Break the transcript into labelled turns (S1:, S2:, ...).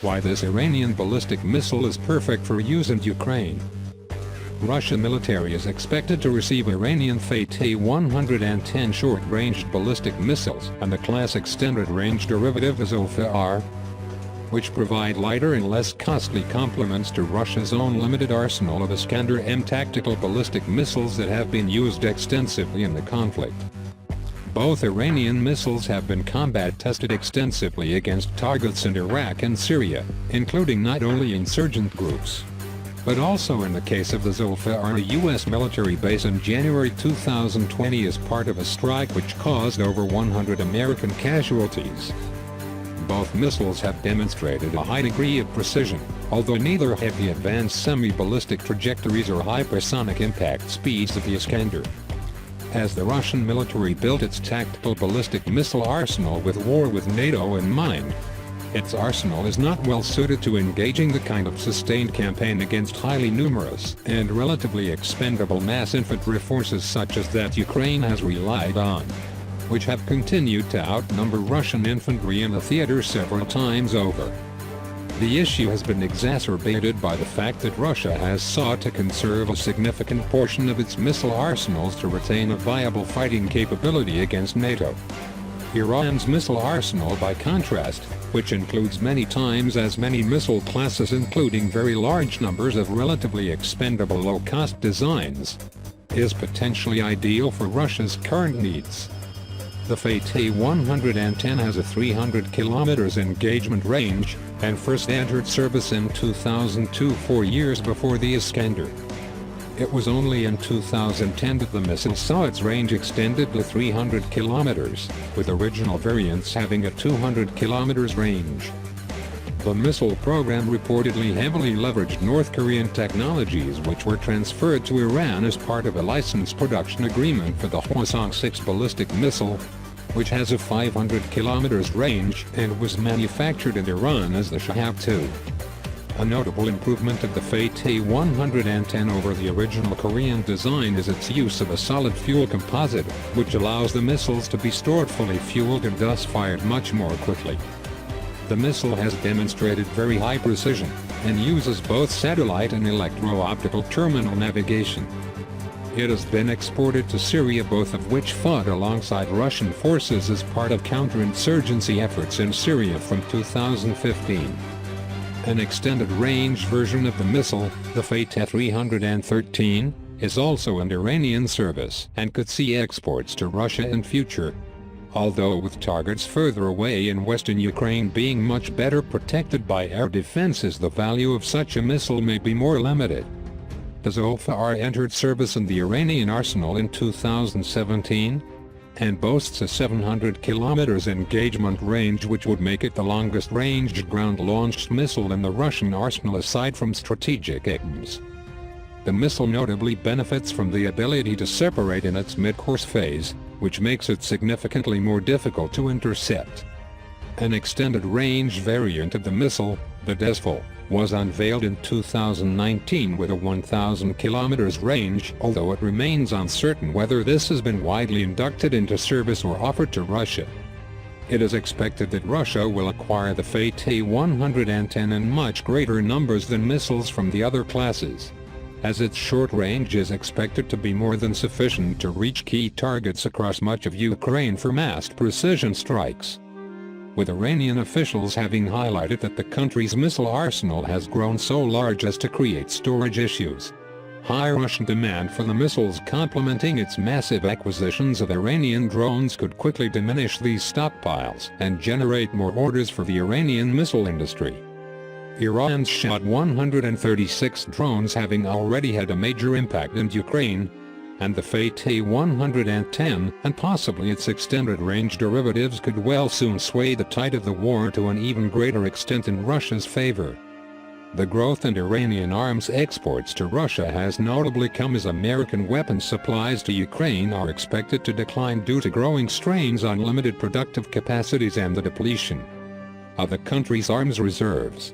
S1: why this Iranian ballistic missile is perfect for use in Ukraine. Russian military is expected to receive Iranian fateh 110 short-range ballistic missiles and the class extended-range derivative Unveils, which provide lighter and less costly complements to Russia's own limited arsenal of Iskander-M tactical ballistic missiles that have been used extensively in the conflict. Both Iranian missiles have been combat-tested extensively against targets in Iraq and Syria, including not only insurgent groups, but also in the case of the Unveils, a U.S. military base in January 2020 as part of a strike which caused over 100 American casualties. Both missiles have demonstrated a high degree of precision, although neither have the advanced semi-ballistic trajectories or hypersonic impact speeds of the Iskander. As the Russian military built its tactical ballistic missile arsenal with war with NATO in mind, its arsenal is not well suited to engaging the kind of sustained campaign against highly numerous and relatively expendable mass infantry forces such as that Ukraine has relied on, which have continued to outnumber Russian infantry in the theater several times over. The issue has been exacerbated by the fact that Russia has sought to conserve a significant portion of its missile arsenals to retain a viable fighting capability against NATO. Iran's missile arsenal, by contrast, which includes many times as many missile classes including very large numbers of relatively expendable low-cost designs, is potentially ideal for Russia's current needs. The fateh 110 has a 300 km engagement range, and first entered service in 2002, 4 years before the Iskander. It was only in 2010 that the missile saw its range extended to 300 km, with original variants having a 200 km range. The missile program reportedly heavily leveraged North Korean technologies which were transferred to Iran as part of a license production agreement for the Hwasong-6 ballistic missile, which has a 500 km range and was manufactured in Iran as the Shahab-2. A notable improvement of the fateh 110 over the original Korean design is its use of a solid fuel composite, which allows the missiles to be stored fully fueled and thus fired much more quickly. The missile has demonstrated very high precision, and uses both satellite and electro-optical terminal navigation. It has been exported to Syria, both of which fought alongside Russian forces as part of counterinsurgency efforts in Syria from 2015. An extended-range version of the missile, the fateh 313, is also in Iranian service and could see exports to Russia in future. Although with targets further away in western Ukraine being much better protected by air defenses, the value of such a missile may be more limited. The Unveils entered service in the Iranian arsenal in 2017, and boasts a 700 km engagement range, which would make it the longest ranged ground-launched missile in the Russian arsenal aside from strategic aims. The missile notably benefits from the ability to separate in its mid-course phase, which makes it significantly more difficult to intercept. An extended-range variant of the missile, the Unveils, was unveiled in 2019 with a 1,000 km range, although it remains uncertain whether this has been widely inducted into service or offered to Russia. It is expected that Russia will acquire the fateh 110 in much greater numbers than missiles from the other classes, as its short range is expected to be more than sufficient to reach key targets across much of Ukraine for massed precision strikes, with Iranian officials having highlighted that the country's missile arsenal has grown so large as to create storage issues. High Russian demand for the missiles complementing its massive acquisitions of Iranian drones could quickly diminish these stockpiles and generate more orders for the Iranian missile industry. Iran's shot 136 drones having already had a major impact in Ukraine, and the fateh 110 and possibly its extended-range derivatives could well soon sway the tide of the war to an even greater extent in Russia's favor. The growth in Iranian arms exports to Russia has notably come as American weapons supplies to Ukraine are expected to decline due to growing strains on limited productive capacities and the depletion of the country's arms reserves.